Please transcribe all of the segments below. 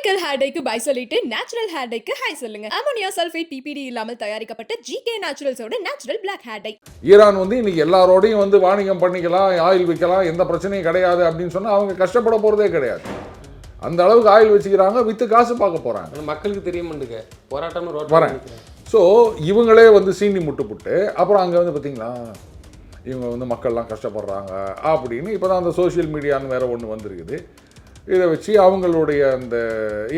Chemical hair டைக்கு bye சொல்லிட்டு natural hair டைக்கு ஹை சொல்லுங்க. அமோனியா சல்ஃபேட் பிபிடி இல்லாமல் தயாரிக்கப்பட்ட ஜிகே நேச்சுரல்ஸோட natural black hair dye. Iran வந்து இன்னைக்கு எல்லாரோடையும் வந்து வாணிகம் பண்ணிக்கலாம், ஆயில் விற்கலாம், எந்த பிரச்சனையும் கிடையாது அப்படின்னு சொன்னா அவங்க கஷ்டப்பட போறதே கிடையாது. அந்த அளவுக்கு ஆயில் வச்சுக்கிறாங்க, வித்து காசு பார்க்க போறாங்க. மக்களுக்கு தெரியுமாண்டுங்க போராட்டம் வரேன். ஸோ இவங்களே வந்து சீனி முட்டுப்புட்டு அப்புறம் அங்கே வந்து பார்த்தீங்களா இவங்க வந்து மக்கள்லாம் கஷ்டப்படுறாங்க அப்படின்னு இப்போ தான் அந்த சோஷியல் மீடியான்னு வேறு ஒன்று வந்திருக்குது. இதை வச்சு அவங்களுடைய அந்த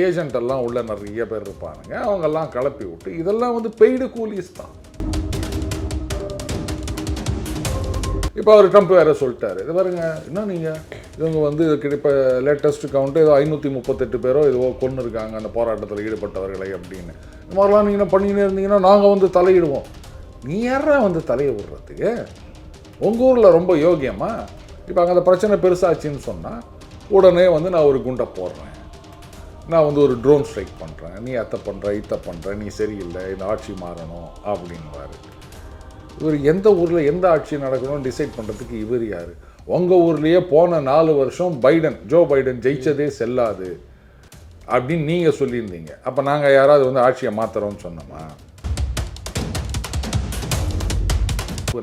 ஏஜென்ட் எல்லாம் உள்ள நிறைய பேர் இருப்பானுங்க, அவங்கெல்லாம் கிளப்பி விட்டு இதெல்லாம் வந்து பெய்டு கூலிஸ் தான். இப்போ அவர் ட்ரம்ப் வேறு சொல்லிட்டாரு, இது பாருங்க என்ன நீங்கள் இவங்க வந்து இதுக்கு இப்போ லேட்டஸ்ட் கவுண்ட்டு ஏதோ 538 பேரோ ஏதோ கொன்று இருக்காங்க அந்த போராட்டத்தில் ஈடுபட்டவர்களை அப்படின்னு. இந்த மாதிரிலாம் நீங்கள் பண்ணிக்கினே இருந்தீங்கன்னா நாங்கள் வந்து தலையிடுவோம். நீ யாரா வந்து தலையை விடுறதுக்கு? உங்கள் ஊரில் ரொம்ப யோகியமா? இப்போ அங்கே அந்த பிரச்சனை பெருசாச்சுன்னு சொன்னால் உடனே வந்து நான் ஒரு குண்டை போடுறேன், நான் வந்து ஒரு ட்ரோன் ஸ்ட்ரைக் பண்ணுறேன், நீ அத்தை பண்ணுற இத்தை பண்ணுற, நீ சரியில்லை, இந்த ஆட்சி மாறணும் அப்படின்வாரு. இவர் எந்த ஊரில் எந்த ஆட்சி நடக்கணும்னு டிசைட் பண்ணுறதுக்கு இவர் யார்? உங்கள் ஊர்லேயே போன 4 வருஷம் ஜோ பைடன் ஜெயிச்சதே செல்லாது அப்படின்னு நீங்கள் சொல்லியிருந்தீங்க. அப்போ நாங்கள் யாராவது வந்து ஆட்சியை மாற்றுறோம்னு சொன்னோமா?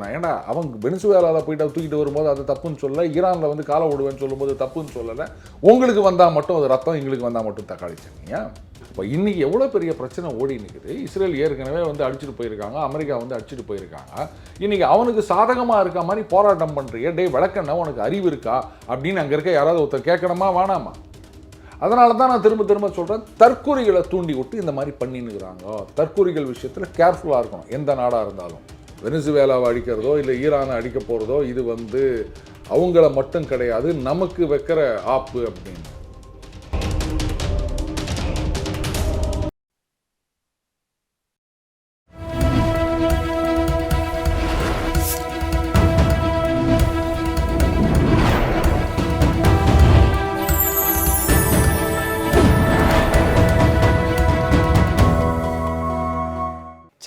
நான் ஏன்னா அவங்க வெனிசுவேலாவில் போயிட்டு தூக்கிட்டு வரும்போது அது தப்புன்னு சொல்ல, ஈரானில் வந்து காலை விடுவேன்னு சொல்லும்போது தப்புன்னு சொல்லலை. உங்களுக்கு வந்தால் மட்டும் அது ரத்தம், எங்களுக்கு வந்தால் மட்டும் தக்காளி சட்னியா? இப்போ இன்றைக்கி எவ்வளோ பெரிய பிரச்சனை ஓடி நிற்குது. இஸ்ரேல் ஏற்கனவே வந்து அடிச்சுட்டு போயிருக்காங்க, அமெரிக்கா வந்து அடிச்சுட்டு போயிருக்காங்க. இன்றைக்கி அவனுக்கு சாதகமாக இருக்க மாதிரி போராட்டம் பண்ணுறிய, டே விளக்கண்ண உனக்கு அறிவு இருக்கா அப்படின்னு அங்கே இருக்க யாராவது ஒருத்தர் கேட்கணுமா வேணாமா? அதனால தான் நான் திரும்ப திரும்ப சொல்கிறேன், தற்கொலைகளை தூண்டி விட்டு இந்த மாதிரி பண்ணின்னுக்கிறாங்க. தற்கொலைகள் விஷயத்தில் கேர்ஃபுல்லாக இருக்கணும் எந்த நாடாக இருந்தாலும். வெனிசுவேலாவை அடிக்கிறதோ இல்லை ஈரானை அடிக்க போகிறதோ இது வந்து அவங்கள மட்டும் கிடையாது, நமக்கு வைக்கிற ஆப்பு அப்படின்னு.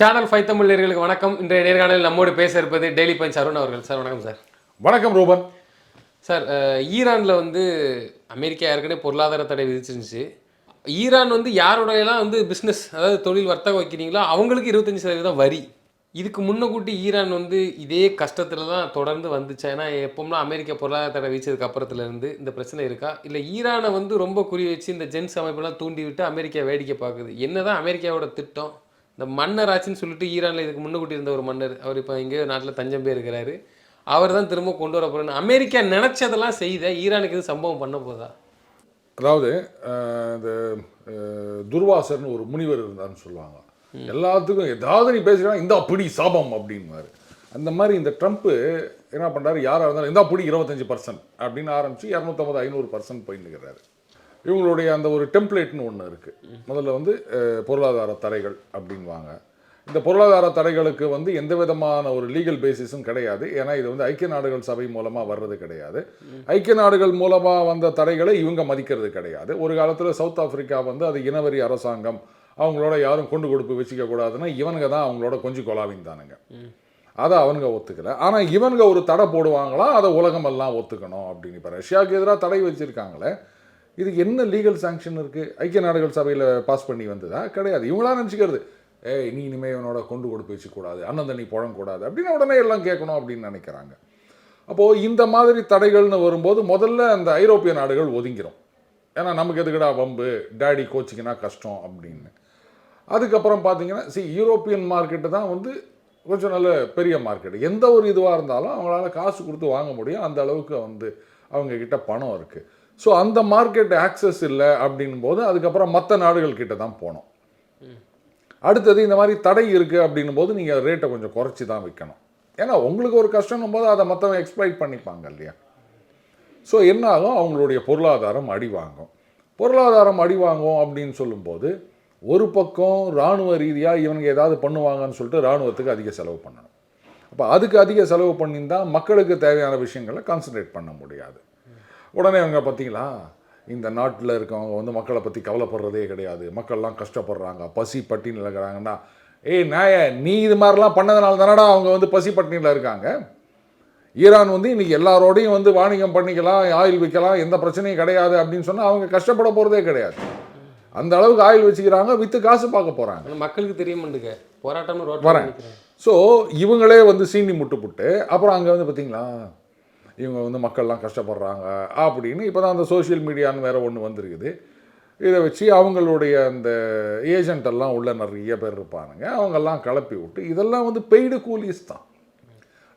சேனல் 5 தமிழ் நேயர்களுக்கு வணக்கம். இன்றைய நேர்காணலில் நம்மோடு பேச இருப்பது டெய்லி பஞ்ச் அருண் அவர்கள். சார் வணக்கம். சார் வணக்கம் ரூபன். சார், ஈரானில் வந்து அமெரிக்கா ஏற்கனவே பொருளாதார தடை விதிச்சிருந்துச்சு. ஈரான் வந்து யாரோடையெல்லாம் வந்து பிஸ்னஸ், அதாவது தொழில் வர்த்தகம் வைக்கிறீங்களோ அவங்களுக்கு 25% வரி. இதுக்கு முன்னக்கூட்டி ஈரான் வந்து இதே கஷ்டத்தில் தான் தொடர்ந்து வந்துச்சு. ஏன்னா எப்போம்லாம் அமெரிக்கா பொருளாதார தடை விதிச்சதுக்கு அப்புறத்துலேருந்து இந்த பிரச்சனை இருக்கா, இல்லை ஈரானை வந்து ரொம்ப குறி வச்சு இந்த ஜென்ஸ் அமைப்பெல்லாம் தூண்டி விட்டு அமெரிக்கா வேடிக்கை பார்க்குது? என்ன தான் அமெரிக்காவோட திட்டம்? இந்த மன்னர் ஆச்சுன்னு சொல்லிட்டு ஈரானில் இதுக்கு முன்னுக்கூட்டி இருந்த ஒரு மன்னர், அவர் இப்போ எங்கேயோ நாட்டில் தஞ்சம் போய் இருக்கிறாரு, அவர் தான் திரும்ப கொண்டு வர போகிறேன்னு அமெரிக்கா நினச்சதெல்லாம் செய்த ஈரானுக்கு இது சம்பவம் பண்ண போதா? அதாவது இந்த துர்வாசர்னு ஒரு முனிவர் இருந்தார்னு சொல்லுவாங்க, எல்லாத்துக்கும் ஏதாவது நீ பேசுகிறா இந்த அப்படி சாபம் அப்படின்வாரு. அந்த மாதிரி இந்த ட்ரம்ப்பு என்ன பண்ணுறாரு, யாராக இருந்தாலும் இந்த அப்படி 25% அப்படின்னு ஆரம்பித்து 250 500% போயின்னுக்கிறாரு. இவங்களுடைய அந்த ஒரு டெம்ப்ளேட்னு ஒன்று இருக்குது. முதல்ல வந்து பொருளாதார தடைகள் அப்படின்வாங்க. இந்த பொருளாதார தடைகளுக்கு வந்து எந்த விதமான ஒரு லீகல் பேசிஸும் கிடையாது. ஏன்னா இது வந்து ஐக்கிய நாடுகள் சபை மூலமாக வர்றது கிடையாது. ஐக்கிய நாடுகள் மூலமாக வந்த தடைகளை இவங்க மதிக்கிறது கிடையாது. ஒரு காலத்தில் சவுத் ஆப்பிரிக்கா வந்து அது இனவரி அரசாங்கம், அவங்களோட யாரும் கொண்டு கொடுப்பு வச்சுக்க கூடாதுன்னா இவனுங்க தான் அவங்களோட கொஞ்சம் கொலாவிந்தானுங்க. அதை அவனுங்க ஒத்துக்கலை. ஆனால் இவனுங்க ஒரு தடை போடுவாங்களா, அதை உலகமெல்லாம் ஒத்துக்கணும் அப்படின்னு. இப்போ ரஷ்யாவுக்கு எதிராக தடை வச்சுருக்காங்களே, இதுக்கு என்ன லீகல் சாங்ஷன் இருக்குது? ஐக்கிய நாடுகள் சபையில் பாஸ் பண்ணி வந்ததா? கிடையாது. இவங்களாம் நினச்சிக்கிறது, நீ இனிமேல் இவனோட கொண்டு கொடுப்பு வச்சுக்கூடாது, அண்ணன் தண்ணி புழங்கக்கூடாது அப்படின்னு உடனே எல்லாம் கேட்கணும் அப்படின்னு நினைக்கிறாங்க. அப்போது இந்த மாதிரி தடைகள்னு வரும்போது முதல்ல அந்த ஐரோப்பிய நாடுகள் ஒதுங்கிடும். ஏன்னா நமக்கு எதுக்கடா வம்பு, டேடி கோச்சிக்கினா கஷ்டம் அப்படின்னு. அதுக்கப்புறம் பார்த்தீங்கன்னா யூரோப்பியன் மார்க்கெட்டு தான் வந்து கொஞ்சம் நல்ல பெரிய மார்க்கெட்டு. எந்த ஒரு இதுவாக இருந்தாலும் அவங்களால காசு கொடுத்து வாங்க முடியும், அந்த அளவுக்கு வந்து அவங்கக்கிட்ட பணம் இருக்குது. ஸோ அந்த மார்க்கெட் ஆக்சஸ் இல்லை அப்படின் போது அதுக்கப்புறம் மற்ற நாடுகள் கிட்ட தான் போனோம். அடுத்தது இந்த மாதிரி தடை இருக்குது அப்படின்னும் போது நீங்கள் ரேட்டை கொஞ்சம் குறைச்சி தான் விற்கணும். ஏன்னா உங்களுக்கு ஒரு கஷ்டம் போது அதை மற்றவங்க எக்ஸ்ப்ளாய்ட் பண்ணிப்பாங்க இல்லையா? ஸோ என்ன ஆகும், அவங்களுடைய பொருளாதாரம் அடி வாங்கும். பொருளாதாரம் அடி வாங்கும் அப்படின்னு சொல்லும்போது ஒரு பக்கம் இராணுவ ரீதியாக இவங்க ஏதாவது பண்ணுவாங்கன்னு சொல்லிட்டு இராணுவத்துக்கு அதிக செலவு பண்ணணும். அப்போ அதுக்கு அதிக செலவு பண்ணியிருந்தால் மக்களுக்கு தேவையான விஷயங்களை கான்சன்ட்ரேட் பண்ண முடியாது. உடனே அவங்க பார்த்தீங்களா, இந்த நாட்டில் இருக்கவங்க வந்து மக்களை பற்றி கவலைப்படுறதே கிடையாது, மக்கள்லாம் கஷ்டப்படுறாங்க, பசி பட்டினியில் இருக்கிறாங்கன்னா, நீ இது மாதிரிலாம் பண்ணதுனால தானடா அவங்க வந்து பசி பட்டினியில் இருக்காங்க. ஈரான் வந்து இன்றைக்கி எல்லாரோடையும் வந்து வாணிகம் பண்ணிக்கலாம், ஆயில் விற்கலாம், எந்த பிரச்சனையும் கிடையாது அப்படின்னு சொன்னால் அவங்க கஷ்டப்பட போகிறதே கிடையாது. அந்த அளவுக்கு ஆயில் வச்சுக்கிறாங்க, விற்று காசு பார்க்க போகிறாங்க. ஆனா மக்களுக்கு தெரிய மாட்டேங்க போராட்டம்னு வரேன். ரோட்டில். ஸோ இவங்களே வந்து சீனி முட்டுப்புட்டு அப்புறம் அங்கே வந்து பார்த்தீங்களா இவங்க வந்து மக்கள்லாம் கஷ்டப்படுறாங்க அப்படின்னு இப்போ தான் அந்த சோஷியல் மீடியான்னு வேறு ஒன்று வந்திருக்குது. இதை வச்சு அவங்களுடைய அந்த ஏஜென்ட் எல்லாம் உள்ள நிறைய பேர் இருப்பானுங்க, அவங்கெல்லாம் கிளப்பி விட்டு இதெல்லாம் வந்து பெய்டு கூலிஸ் தான்.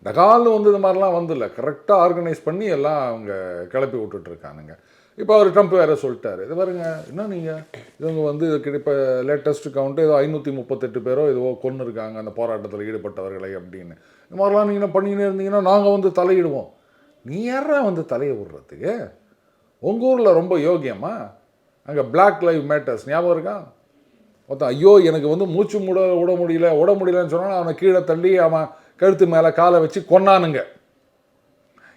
டகால்னு வந்து இது மாதிரிலாம் வந்துடல, கரெக்டாக ஆர்கனைஸ் பண்ணி எல்லாம் அவங்க கிளப்பி விட்டுட்ருக்கானுங்க. இப்போ அவர் ட்ரம்ப் வேறு சொல்லிட்டாரு, இது பாருங்க என்ன நீங்கள் இவங்க வந்து இப்போ லேட்டஸ்ட் கவுண்ட்டு ஏதோ 538 பேரோ ஏதோ கொன்று இருக்காங்க அந்த போராட்டத்தில் ஈடுபட்டவர்களை அப்படின்னு. இந்த மாதிரிலாம் நீங்கள் பண்ணிக்கினே இருந்தீங்கன்னா நாங்கள் வந்து தலையிடுவோம். நீ யாரா வந்து தலையை விடுறதுக்கு? உங்கள் ஊரில் ரொம்ப யோகியமா? அங்கே பிளாக் லைவ் மேட்டர்ஸ் ஞாபகம் இருக்கா? மொத்தம் ஐயோ எனக்கு வந்து மூச்சு விட முடியலன்னு சொன்னால் அவனை கீழே தள்ளி அவன் கழுத்து மேலே காலை வச்சு கொன்னானுங்க.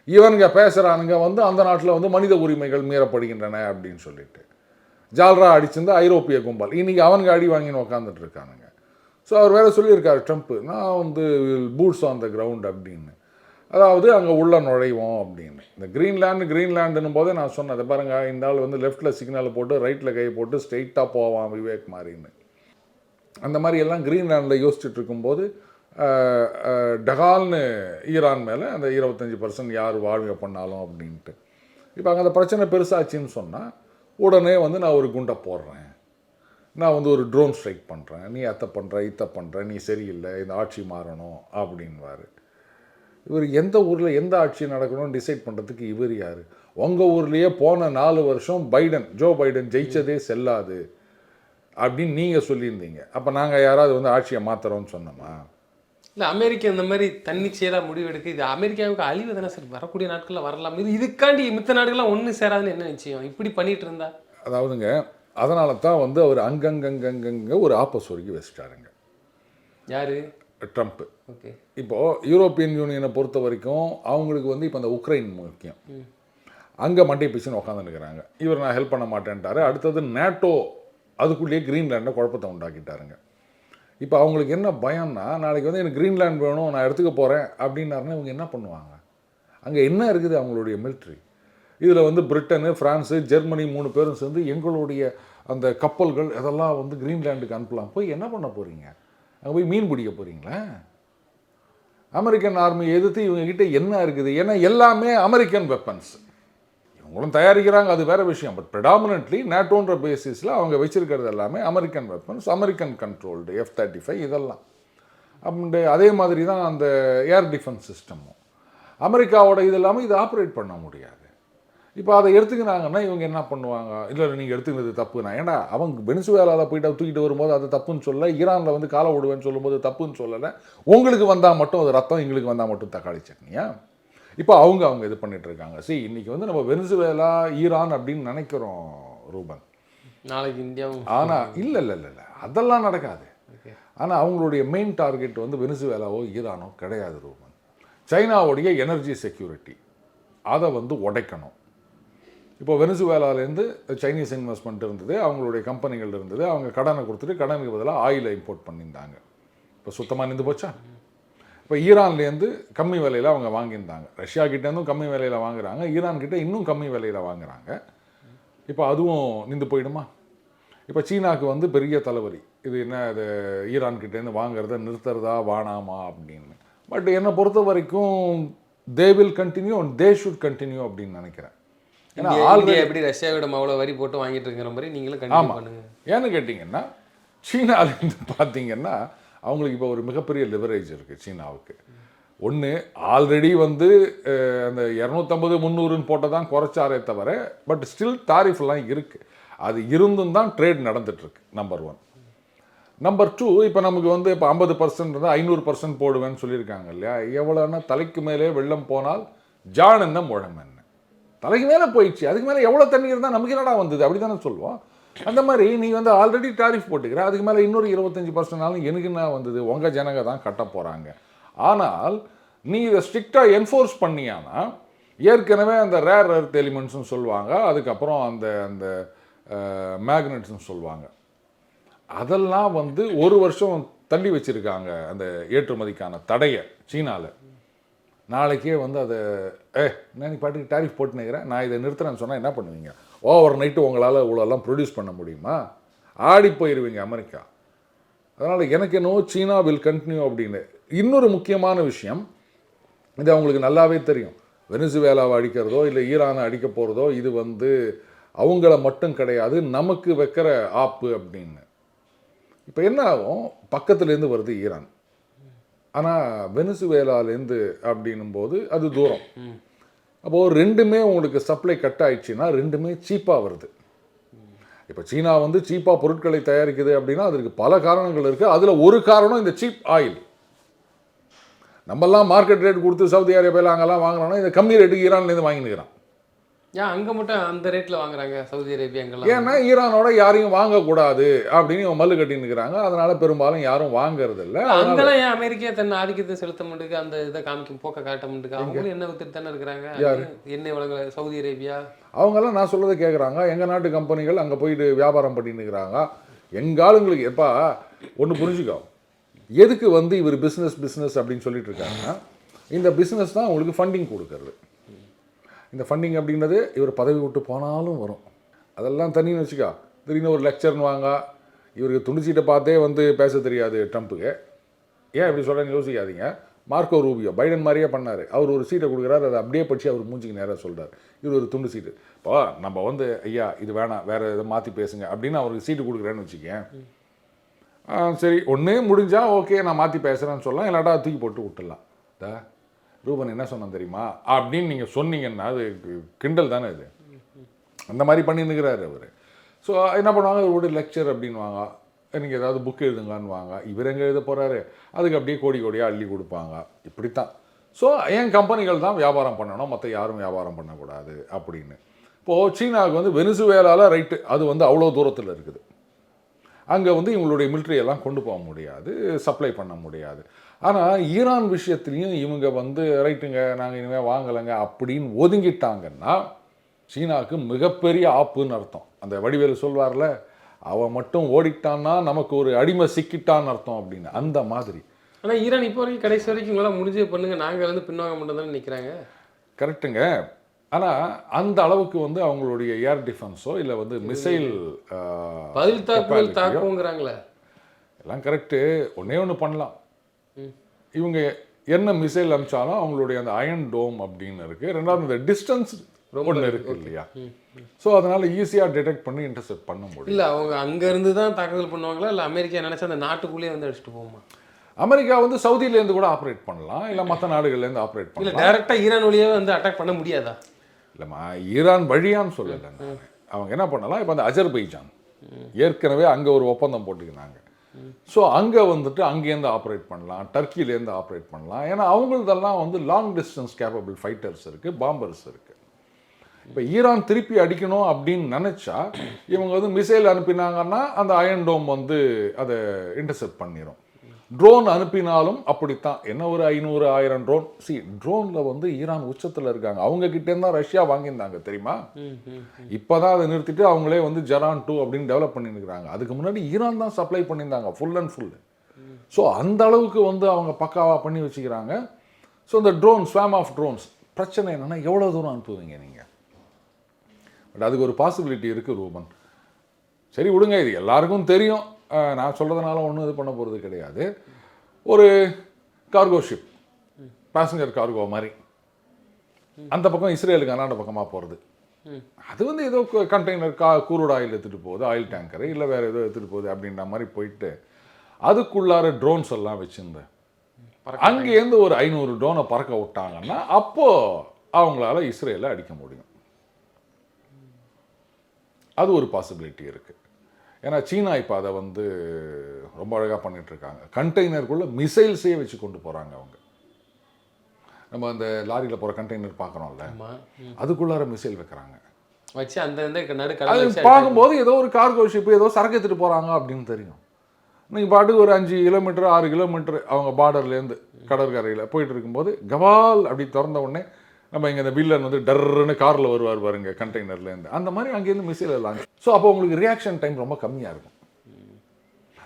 இவனுங்க பேசுகிறானுங்க வந்து அந்த நாட்டில் வந்து மனித உரிமைகள் மீறப்படுகின்றன அப்படின்னு சொல்லிட்டு ஜால்ரா அடிச்சிருந்தா ஐரோப்பிய கும்பல் இன்றைக்கி அவனுங்க அடி வாங்கின்னு உக்காந்துட்டு இருக்கானுங்க. ஸோ அவர் வேறு சொல்லியிருக்காரு ட்ரம்ப்பு, நான் வந்து பூட்ஸ் ஆன் த கிரவுண்ட் அப்படின்னு, அதாவது அங்கே உள்ள நுழைவோம் அப்படின்னு. இந்த கிரீன்லாண்டுன்னும் போதே நான் சொன்னதை பாருங்கள், இந்த ஆள் வந்து லெஃப்ட்டில் சிக்னலை போட்டு ரைட்டில் கையை போட்டு ஸ்ட்ரெயிட்டாக போவான் விவேக் மாதிரின்னு. அந்த மாதிரி எல்லாம் கிரீன்லாண்டில் யோசிச்சுட்டு இருக்கும்போது டகால்னு ஈரான் மேலே அந்த 25% யார் வாழ்க்கை பண்ணாலும் அப்படின்ட்டு. இப்போ அங்கே அந்த பிரச்சனை பெருசாச்சுன்னு சொன்னால் உடனே வந்து நான் ஒரு குண்டை போடுறேன், நான் வந்து ஒரு ட்ரோன் ஸ்ட்ரைக் பண்ணுறேன், நீ அத்தை பண்ணுற இத்தை பண்ணுற, நீ சரியில்லை, இந்த ஆட்சி மாறணும் அப்படின்வார். இவர் எந்த ஊரில் எந்த ஆட்சி நடக்கணும்னு டிசைட் பண்ணுறதுக்கு இவர் யார்? உங்கள் ஊர்லேயே போன 4 வருஷம் ஜோ பைடன் ஜெயிச்சதே செல்லாது அப்படின்னு நீங்கள் சொல்லியிருந்தீங்க. அப்போ நாங்கள் யாராவது வந்து ஆட்சியை மாற்றுறோம்னு சொன்னோமா? இல்லை, அமெரிக்கா இந்த மாதிரி தன்னிச்சையாக முடிவெடுக்கு, இது அமெரிக்காவுக்கு அழிவு தானே சார், வரக்கூடிய நாட்களில் வரலாம். இதுக்காண்டி மித்த நாடுகள்லாம் ஒன்று சேராதுன்னு என்ன நிச்சயம் இப்படி பண்ணிட்டு இருந்தா? அதாவதுங்க அதனால தான் வந்து அவர் அங்கங்கங்கங்க ஒரு ஆப்ப சொருகி வச்சுட்டாருங்க. யார்? ட்ரம்ப்பு. ஓகே. இப்போது யூரோப்பியன் யூனியனை பொறுத்த வரைக்கும் அவங்களுக்கு வந்து இப்போ அந்த உக்ரைன் முக்கியம், அங்கே மண்டை பிச்சுன்னு உட்காந்துருக்கிறாங்க. இவர் நான் ஹெல்ப் பண்ண மாட்டேன்ட்டாரு. அடுத்தது நேட்டோ அதுக்குள்ளேயே கிரீன்லாண்டை குழப்பத்தை உண்டாக்கிட்டாருங்க. இப்போ அவங்களுக்கு என்ன பயம்னா, நாளைக்கு வந்து எனக்கு கிரீன்லாண்ட் வேணும் நான் எடுத்துக்க போகிறேன் அப்படின்னாருன்னா இவங்க என்ன பண்ணுவாங்க? அங்கே என்ன இருக்குது அவங்களுடைய மிலிட்ரி? இதில் வந்து பிரிட்டனு, ஃப்ரான்ஸு, ஜெர்மனி 3 பேரும் சேர்ந்து எங்களுடைய அந்த கப்பல்கள் அதெல்லாம் வந்து கிரீன்லாண்டுக்கு அனுப்பலாம். போய் என்ன பண்ண போகிறீங்க? அங்கே போய் மீன் பிடிக்க போகிறீங்களா? அமெரிக்கன் ஆர்மி எதிர்த்து இவங்ககிட்ட என்ன இருக்குது? ஏன்னா எல்லாமே அமெரிக்கன் வெப்பன்ஸ் இவங்களும் தயாரிக்கிறாங்க, அது வேறு விஷயம். பட் ப்ரெடாமினன்ட்லி நேட்டோன்ற பேசிஸில் அவங்க வச்சுருக்கிறது எல்லாமே American weapons, American controlled F-35 இதெல்லாம். அப்படி அதே மாதிரி தான் அந்த ஏர் டிஃபென்ஸ் சிஸ்டமும் அமெரிக்காவோட இது இல்லாமல் இதை ஆப்ரேட் பண்ண முடியாது. இப்போ அதை எடுத்துக்கினாங்கன்னா இவங்க என்ன பண்ணுவாங்க? இல்லை நீங்கள் எடுத்துக்கிறது தப்புனா, ஏன்னா அவங்க வெனிசுவேலாவில் போயிட்டு தூக்கிட்டு வரும்போது அது தப்புன்னு சொல்ல, ஈரானில் வந்து காலை விடுவேன்னு சொல்லும்போது தப்புன்னு சொல்லலை. உங்களுக்கு வந்தால் மட்டும் அது ரத்தம், எங்களுக்கு வந்தால் மட்டும் தக்காளி சட்னியா? இப்போ அவங்க இது பண்ணிட்டு இருக்காங்க. இன்றைக்கி வந்து நம்ம வெனிசுவேலா ஈரான் அப்படின்னு நினைக்கிறோம் ரூபன், நாளைக்கு இந்தியாவும். ஆனால் இல்லை அதெல்லாம் நடக்காது. ஆனால் அவங்களுடைய மெயின் டார்கெட் வந்து வெனிசுவேலாவோ ஈரானோ கிடையாது ரூபன். சைனாவுடைய எனர்ஜி செக்யூரிட்டி அதை வந்து உடைக்கணும். இப்போ வெனிசுவேலாலேருந்து சைனீஸ் இன்வெஸ்ட்மெண்ட் இருந்தது, அவங்களுடைய கம்பெனிகள் இருந்தது, அவங்க கடனை கொடுத்துட்டு கடனுக்கு பதிலாக ஆயிலை இம்போர்ட் பண்ணியிருந்தாங்க. இப்போ சுத்தமாக நின்று போச்சா? இப்போ ஈரான்லேருந்து கம்மி விலையில் அவங்க வாங்கியிருந்தாங்க, ரஷ்யா கிட்டேருந்தும் கம்மி விலையில் வாங்குறாங்க, ஈரான்கிட்ட இன்னும் கம்மி விலையில் வாங்குறாங்க. இப்போ அதுவும் நின்று போயிடுமா? இப்போ சீனாவுக்கு வந்து பெரிய தலைவலி, இது என்ன இது ஈரான்கிட்டேருந்து வாங்குறத நிறுத்துறதா வானாமா அப்படின்னு. பட் என்னை பொறுத்த வரைக்கும் they will continue and they should continue அப்படின்னு நினைக்கிறேன். ஏன்னா ஆல்ரெடி எப்படி ரஷ்யாவிடம் அவ்வளோ வரி போட்டு வாங்கிட்டு இருக்கிற மாதிரி நீங்களும் கண்டிப்பாக பண்ணுங்க. ஏன்னு கேட்டிங்கன்னா சீனாலேருந்து பார்த்தீங்கன்னா அவங்களுக்கு இப்போ ஒரு மிகப்பெரிய லிவரேஜ் இருக்குது சீனாவுக்கு. ஒன்று ஆல்ரெடி வந்து அந்த 250-300ன்னு போட்டால் தான் குறைச்சாரே தவிர, பட் ஸ்டில் டாரிஃப்லாம் இருக்குது. அது இருந்தும் தான் ட்ரேட் நடந்துகிட்ருக்கு. நம்பர் 1. நம்பர் 2, இப்போ நமக்கு வந்து இப்போ 50% இருந்தால் 500% போடுவேன்னு சொல்லியிருக்காங்க இல்லையா? எவ்வளோன்னா தலைக்கு மேலே வெள்ளம் போனால் ஜான் என்ன முழம் என்ன, தலைக்கு மேலே போயிடுச்சு, அதுக்கு மேலே எவ்வளோ தண்ணி இருந்தால் நமக்கு என்னடா வந்தது அப்படி தானே சொல்லுவோம். அந்த மாதிரி நீ வந்து ஆல்ரெடி டாரிஃப் போட்டுக்கிற, அதுக்கு மேலே இன்னொரு 25%னாலும் எனக்கு என்ன வந்தது, உங்கள் ஜனங்க தான் கட்ட போகிறாங்க. ஆனால் நீ இதை ஸ்ட்ரிக்டாக என்ஃபோர்ஸ் பண்ணியானா, ஏற்கனவே அந்த ரேர் எர்த் எலிமெண்ட்ஸ்னு சொல்லுவாங்க, அதுக்கப்புறம் அந்த அந்த மேக்னெட்ஸ்னு சொல்லுவாங்க, அதெல்லாம் வந்து ஒரு வருஷம் தள்ளி வச்சுருக்காங்க அந்த ஏற்றுமதிக்கான தடையை சீனாவில். நாளைக்கே வந்து அதை நான் பாட்டுக்கு டாரிஃப் போட்டுனுக்கிறேன், நான் இதை நிறுத்துறேன்னு சொன்னால் என்ன பண்ணுவீங்க? ஓவர் நைட்டு உங்களால் இவ்வளோலாம் ப்ரொடியூஸ் பண்ண முடியுமா? ஆடி போயிடுவீங்க அமெரிக்கா. அதனால் எனக்கு என்னவோ சீனா வில் கண்டினியூ அப்படின்னு. இன்னொரு முக்கியமான விஷயம், இது அவங்களுக்கு நல்லாவே தெரியும், வெனிசுவேலாவை அடிக்கிறதோ இல்லை ஈரானை அடிக்க போகிறதோ இது வந்து அவங்கள மட்டும் கிடையாது, நமக்கு வைக்கிற ஆப்பு அப்படின்னு. இப்போ என்ன ஆகும், பக்கத்துலேருந்து வருது ஈரான், ஆனால் வெனிசுவேலாலேருந்து அப்படின்னும் போது அது தூரம். அப்போது ரெண்டுமே உங்களுக்கு சப்ளை கட் ஆயிடுச்சுன்னா ரெண்டுமே சீப்பாக வருது. இப்போ சீனா வந்து சீப்பாக பொருட்களை தயாரிக்குது அப்படின்னா அதற்கு பல காரணங்கள் இருக்குது. அதில் ஒரு காரணம் இந்த சீப் ஆயில். நம்மெல்லாம் மார்க்கெட் ரேட் கொடுத்து சவுதி அரேபியாவில் அங்கெல்லாம் வாங்கினோம்னா இந்த கம்மி ரேட்டுக்கு ஈரான்லேருந்து வாங்கினுக்கிறான். ஏன் அங்கே மட்டும் அந்த ரேட்டில் வாங்குறாங்க சவுதி அரேபியாங்கெல்லாம்? ஏன்னா ஈரானோட யாரையும் வாங்கக்கூடாது அப்படின்னு இவன் மல்லு கட்டின்னு இருக்கிறாங்க. அதனால பெரும்பாலும் யாரும் வாங்குறது இல்லை. அங்கெல்லாம் ஏன் அமெரிக்கா தன் ஆதிக்கத்தை செலுத்த மாட்டேங்குது, அந்த இதை காமிக்கும் போக்க காட்ட மாட்டேங்குது? அவங்களும் என்ன வித்துட்டு தானே இருக்கிறாங்க. எண்ணெய் வளங்க சவுதி அரேபியா அவங்கெல்லாம் நான் சொல்றதை கேட்குறாங்க. எங்கள் நாட்டு கம்பெனிகள் அங்கே போயிட்டு வியாபாரம் பண்ணின்னு இருக்கிறாங்க. எங்கள் ஆளுங்களுக்கு எப்பா ஒன்று புரிஞ்சுக்கோ, எதுக்கு வந்து இவர் பிஸ்னஸ் அப்படின்னு சொல்லிட்டு இருக்காங்கன்னா, இந்த பிஸ்னஸ் தான் உங்களுக்கு ஃபண்டிங் கொடுக்கறது. இந்த ஃபண்டிங் அப்படின்றது இவர் பதவி விட்டு போனாலும் வரும், அதெல்லாம் தனின்னு வச்சுக்கா. திடீர்னு ஒரு லெக்சர்னு வாங்க, இவருக்கு துணிச்சீட்டை பார்த்தே வந்து பேச தெரியாது ட்ரம்ப்புக்கு. ஏன் இப்படி சொல்கிறேன்னு யோசிக்காதீங்க. மார்க்கோ ரூபியோ பைடன் மாதிரியே பண்ணார். அவர் ஒரு சீட்டை கொடுக்குறாரு, அதை அப்படியே படித்து அவர் மூஞ்சிக்கு நேராக சொல்கிறார், இது ஒரு துண்டு சீட்டு. இப்போ நம்ம வந்து ஐயா இது வேணாம், வேறு எதை மாற்றி பேசுங்க அப்படின்னு அவருக்கு சீட்டு கொடுக்குறேன்னு வச்சுக்கேன். சரி ஒன்றே முடிஞ்சால் ஓகே நான் மாற்றி பேசுகிறேன்னு சொல்லலாம், இல்லாட்டா தூக்கி போட்டு விட்டுடலாம். ரூபன் என்ன சொன்னான் தெரியுமா அப்படின்னு நீங்கள் சொன்னீங்கன்னா அது கிண்டல் தானே இது. அந்த மாதிரி பண்ணின்னுக்கிறாரு அவர். ஸோ என்ன பண்ணுவாங்க, ஒரு லெக்சர் அப்படின்வாங்க, நீங்கள் ஏதாவது புக் எழுதுங்கன்னு வாங்க. இவர் எங்கே எழுத போகிறாரு, அதுக்கு அப்படியே கோடி கோடியாக அள்ளி கொடுப்பாங்க. இப்படித்தான். ஸோ என் கம்பெனிகள் தான் வியாபாரம் பண்ணணும், மற்ற யாரும் வியாபாரம் பண்ணக்கூடாது அப்படின்னு. இப்போது சீனாவுக்கு வந்து வெனிசுவேலாவில் ரைட்டு, அது வந்து அவ்வளோ தூரத்தில் இருக்குது. அங்கே வந்து இவங்களுடைய மிலிட்ரியெல்லாம் கொண்டு போக முடியாது, சப்ளை பண்ண முடியாது. ஆனால் ஈரான் விஷயத்துலேயும் இவங்க வந்து ரைட்டுங்க நாங்கள் இனிமேல் வாங்கலைங்க அப்படின்னு ஒதுங்கிட்டாங்கன்னா சீனாவுக்கு மிகப்பெரிய ஆப்புன்னு அர்த்தம். அந்த வடிவேலு சொல்வார்ல, அவன் மட்டும் ஓடிட்டான்னா நமக்கு ஒரு அடிமை சிக்கிட்டான்னு அர்த்தம் அப்படின்னு. அந்த மாதிரி. ஆனால் ஈரான் இப்போ வரைக்கும் கடைசி வரைக்கும் உங்களால் முடிஞ்சே பண்ணுங்க, நாங்கள் வந்து பின்வாங்க மட்டும் தானே நிற்கிறாங்க. கரெக்டுங்க. ஆனால் அந்த அளவுக்கு வந்து அவங்களுடைய ஏர் டிஃபென்ஸோ இல்லை வந்து மிசைல் பதில் தாக்குதல் தாக்குங்கிறாங்களே எல்லாம் கரெக்டு. ஒன்றே ஒன்று பண்ணலாம், இவங்க என்ன மிசைல் அனுப்பிச்சாலும் அவங்களுடைய அந்த அயன் டோம் அப்படின்னு இருக்குது. ரெண்டாவது இந்த டிஸ்டன்ஸ் ஒன்று இருக்குது இல்லையா, ஸோ அதனால் ஈஸியாக டிடெக்ட் பண்ணி இன்டர்செப்ட் பண்ண முடியும். இல்லை அவங்க அங்கேருந்து தான் தாக்குதல் பண்ணுவாங்களா, இல்லை அமெரிக்கா நினச்சா அந்த நாட்டுக்குள்ளேயே வந்து அடிச்சுட்டு போகுமா? அமெரிக்கா வந்து சவுதியிலேருந்து கூட ஆப்ரேட் பண்ணலாம், இல்லை மற்ற நாடுகள்லேருந்து ஆப்ரேட் பண்ணலாம். இல்லை டேரெக்டாக ஈரான் வழியாக வந்து அட்டாக் பண்ண முடியாதா? இல்லைம்மா, ஈரான் வழியான்னு சொல்லலை. அவங்க என்ன பண்ணலாம், இப்போ அந்த அஜர்பைஜான் ஏற்கனவே அங்கே ஒரு ஒப்பந்தம் போட்டுக்கினாங்க. ஸோ அங்கே வந்துட்டு அங்கேருந்து ஆப்ரேட் பண்ணலாம், டர்க்கிலேருந்து ஆப்ரேட் பண்ணலாம். ஏன்னா அவங்களதெல்லாம் வந்து லாங் டிஸ்டன்ஸ் கேப்பபிள் ஃபைட்டர்ஸ் இருக்குது, பாம்பர்ஸ் இருக்குது. இப்போ ஈரான் திருப்பி அடிக்கணும் அப்படின்னு நினச்சா இவங்க வந்து மிசைல் அனுப்பினாங்கன்னா அந்த அயன் டோம் வந்து அதை இன்டர்செப்ட் பண்ணிடும். ட்ரோன் அனுப்பினாலும் அப்படித்தான். என்ன ஒரு 500-1000 ட்ரோன். ட்ரோனில் வந்து ஈரான் உச்சத்தில் இருக்காங்க. அவங்க கிட்டேருந்து தான் ரஷ்யா வாங்கியிருந்தாங்க தெரியுமா. இப்போ தான் அதை நிறுத்திட்டு அவங்களே வந்து ஜெரான் 2 அப்படின்னு டெவலப் பண்ணியிருக்கிறாங்க. அதுக்கு முன்னாடி ஈரான் தான் சப்ளை பண்ணியிருந்தாங்க ஃபுல் அண்ட் ஃபுல். ஸோ அந்த அளவுக்கு வந்து அவங்க பக்காவாக பண்ணி வச்சுக்கிறாங்க. ஸோ இந்த ட்ரோன் ஸ்வாம் ஆஃப் ட்ரோன்ஸ் பிரச்சனை என்னென்னா எவ்வளோ தூரம் அனுப்புவீங்க நீங்கள். பட் அதுக்கு ஒரு பாசிபிலிட்டி இருக்குது ரூபன். சரி விடுங்க, இது எல்லாருக்கும் தெரியும், நான் சொல்கிறதுனால ஒன்றும் இது பண்ண போகிறது கிடையாது. ஒரு கார்கோ ஷிப், பேசஞ்சர் கார்கோ மாதிரி அந்த பக்கம் இஸ்ரேலுக்கு அண்ணாண்ட பக்கமாக போகிறது. அது வந்து ஏதோ கண்டெய்னர் கூருட் ஆயில் எடுத்துகிட்டு போகுது, ஆயில் டேங்கரு இல்லை வேறு ஏதோ எடுத்துகிட்டு போகுது அப்படின்ற மாதிரி போயிட்டு அதுக்குள்ளார ட்ரோன்ஸ் எல்லாம் வச்சுருந்தேன். அங்கேருந்து ஒரு 500 ட்ரோனை பறக்க விட்டாங்கன்னா அப்போது அவங்களால இஸ்ரேலை அடிக்க முடியும். அது ஒரு பாசிபிலிட்டி இருக்குது. ஏன்னா சீனா இப்போ அதை வந்து ரொம்ப அழகாக பண்ணிகிட்ருக்காங்க. கண்டெய்னருக்குள்ளே மிசைல்ஸே வச்சு கொண்டு போகிறாங்க அவங்க. நம்ம அந்த லாரியில் போகிற கண்டெய்னர் பார்க்குறோம்ல, அதுக்குள்ளார மிசைல் வைக்கிறாங்க வச்சு அந்த அது பார்க்கும்போது ஏதோ ஒரு கார்கோ ஷிப்பு ஏதோ சரக்கு எடுத்துகிட்டு போகிறாங்க அப்படின்னு தெரியும். நீங்கள் பாட்டுக்கு ஒரு 5 கிலோமீட்டர் 6 கிலோமீட்டர் அவங்க பார்டர்லேருந்து கடற்கரையில் போயிட்டு இருக்கும்போது கவால் அப்படி திறந்த உடனே நம்ம இங்கே இந்த வில்லன் வந்து டர்ன்னு காரில் வருவார் பாருங்க கண்டெய்னர்லேருந்து, அந்த மாதிரி அங்கேருந்து மிசைல் லான்ச். ஸோ அப்போ உங்களுக்கு ரியாக்ஷன் டைம் ரொம்ப கம்மியாக இருக்கும்.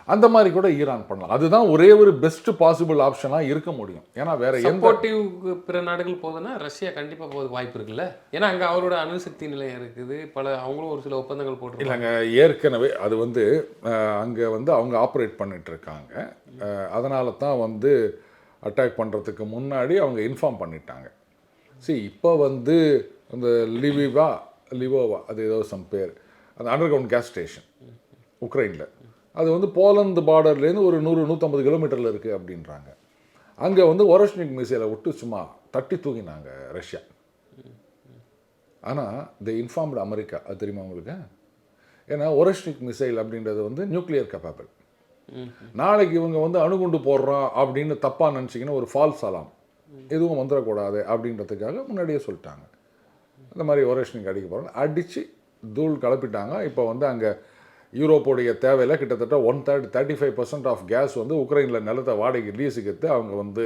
அந்த மாதிரி கூட ஈரான் பண்ணலாம். அதுதான் ஒரே ஒரு பெஸ்ட் பாசிபிள் ஆப்ஷனாக இருக்க முடியும். ஏன்னா வேற எந்த சப்போர்ட்டிவ் பிற நாடுகள் போகுதுன்னா ரஷ்யா கண்டிப்பாக போகிறதுக்கு வாய்ப்பு இருக்குல்ல. ஏன்னா அங்கே அவரோட அணுசக்தி நிலையம் இருக்குது, அவங்களும் ஒரு சில ஒப்பந்தங்கள் போட்டு இல்லைங்க, ஏற்கனவே அது வந்து அங்கே வந்து அவங்க ஆப்ரேட் பண்ணிட்டு இருக்காங்க. அதனால தான் வந்து அட்டாக் பண்ணுறதுக்கு முன்னாடி அவங்க இன்ஃபார்ம் பண்ணிட்டாங்க. இப்போ வந்து அந்த லிவோவா அது ஏதோ சம் பேர், அந்த அண்டர் கிரவுண்ட் கேஸ் ஸ்டேஷன் உக்ரைனில், அது வந்து போலந்து பார்டர்லேருந்து ஒரு 100-150 கிலோமீட்டரில் இருக்குது அப்படின்றாங்க. அங்கே வந்து ஒரஷ்னிக் மிசைலை விட்டு சும்மா தட்டி தூங்கினாங்க ரஷ்யா. ஆனால் தி இன்ஃபார்ம்டு அமெரிக்கா, அது தெரியுமா உங்களுக்கு? ஏன்னா ஒரஷ்னிக் மிசைல் அப்படின்றது வந்து நியூக்ளியர் கேப்பபிள். நாளைக்கு இவங்க வந்து அணுகுண்டு போடுறோம் அப்படின்னு தப்பாக நினச்சிங்கன்னா ஒரு ஃபால்ஸ் அலாம் எதுவும் வந்துடக்கூடாது அப்படின்றதுக்காக முன்னாடியே சொல்லிட்டாங்க. இந்த மாதிரி ஒரேஷனுக்கு அடிக்க போகிறோம், அடித்து தூள் கலப்பிட்டாங்க. இப்போ வந்து அங்கே யூரோப்போடைய தேவையில் கிட்டத்தட்ட 35% ஆஃப் கேஸ் வந்து உக்ரைனில் நிலத்தை வாடகைக்கு லீஸுக்கு எடுத்து அவங்க வந்து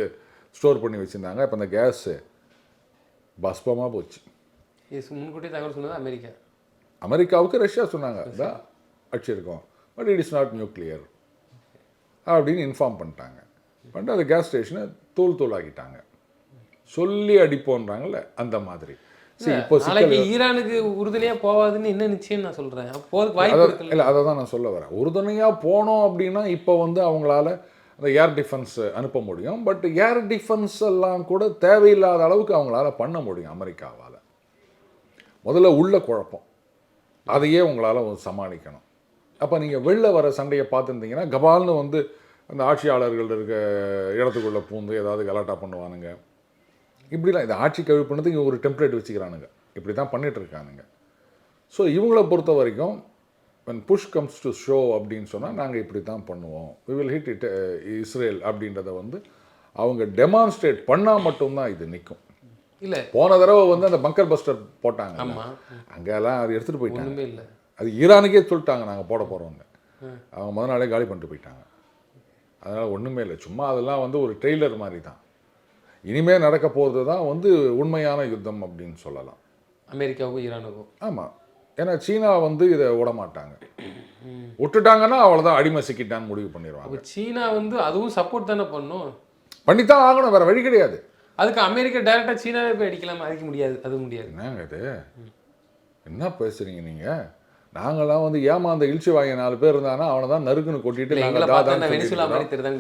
ஸ்டோர் பண்ணி வச்சுருந்தாங்க. இப்போ அந்த கேஸு பஸ்பமாக போச்சு. முன்கூட்டியே தகவல் சொன்னது அமெரிக்காவுக்கு ரஷ்யா சொன்னாங்க தான் அடிச்சிருக்கோம், but it is not nuclear அப்படின்னு இன்ஃபார்ம் பண்ணிட்டாங்க. பண்ணிட்டு அந்த கேஸ் ஸ்டேஷனை தூள் ஆக்கிட்டாங்க. சொல்லி அடிப்போன்றாங்கல்ல அந்த மாதிரி. இப்போ ஈரானுக்கு உறுதுணையாக போவாதுன்னு என்ன நிச்சயம் நான் சொல்கிறேன். போகிறதுக்கு வாய்ப்பு இல்லை, அதை தான் நான் சொல்ல வரேன். உறுதுணையாக போனோம் அப்படின்னா இப்போ வந்து அவங்களால அந்த ஏர் டிஃபென்ஸ் அனுப்ப முடியும். பட் ஏர் டிஃபென்ஸ் எல்லாம் கூட தேவையில்லாத அளவுக்கு அவங்களால பண்ண முடியும் அமெரிக்காவால். முதல்ல உள்ள குழப்பம், அதையே உங்களால் சமாளிக்கணும். அப்போ நீங்கள் வெளில வர சண்டையை பார்த்துருந்தீங்கன்னா கபால்னு வந்து அந்த ஆட்சியாளர்கள் இருக்க இடத்துக்குள்ளே பூந்து ஏதாவது கலாட்டா பண்ணுவானுங்க. இப்படிலாம் இந்த ஆட்சி கழிப்புனது இங்கே ஒரு டெம்ப்ளேட் வச்சுக்கிறானுங்க, இப்படி தான் பண்ணிகிட்ருக்கானுங்க. ஸோ இவங்கள பொறுத்த வரைக்கும் when push comes to show அப்படின்னு சொன்னால் நாங்கள் இப்படி தான் பண்ணுவோம், we will hit it Israel அப்படின்றத வந்து அவங்க டெமான்ஸ்ட்ரேட் பண்ணால் மட்டும்தான் இது நிற்கும். இல்லை போன தடவை வந்து அந்த பங்கர் பஸ்டர் போட்டாங்க, அங்கெல்லாம் அது எடுத்துகிட்டு போயிட்டாங்க. இல்லை அது ஈரானுக்கே சொல்லிட்டாங்க நாங்கள் போட போகிறோங்க, அவங்க முதல் நாளே காலி பண்ணிட்டு போயிட்டாங்க. அதனால் ஒன்றுமே இல்லை, சும்மா அதெல்லாம் வந்து ஒரு ட்ரெய்லர் மாதிரி தான். இனிமேல் நடக்க போகிறது தான் வந்து உண்மையான யுத்தம் அப்படின்னு சொல்லலாம் அமெரிக்காவுக்கும் ஈரானுக்கும். ஆமாம், ஏன்னா சீனா வந்து இதை விட மாட்டாங்க. விட்டுட்டாங்கன்னா அவ்வளோதான், அடிமை சிக்கிட்டான்னு முடிவு பண்ணிடுவாங்க. சீனா வந்து அதுவும் சப்போர்ட் தானே பண்ணும், பண்ணித்தான் ஆகணும், வேறு வழி கிடையாது. அதுக்கு அமெரிக்கா டைரெக்டாக சீனாவே போய் அடிக்கலாம், அடிக்க முடியாது, அது முடியாது. என்னங்க இது, என்ன பேசுகிறீங்க நீங்கள்? நாங்களாம் வந்து ஏமாந்த இழிச்சி வாங்கிய 4 பேர் இருந்தாங்கன்னா அவனை தான் நறுக்குன்னு கொட்டிட்டு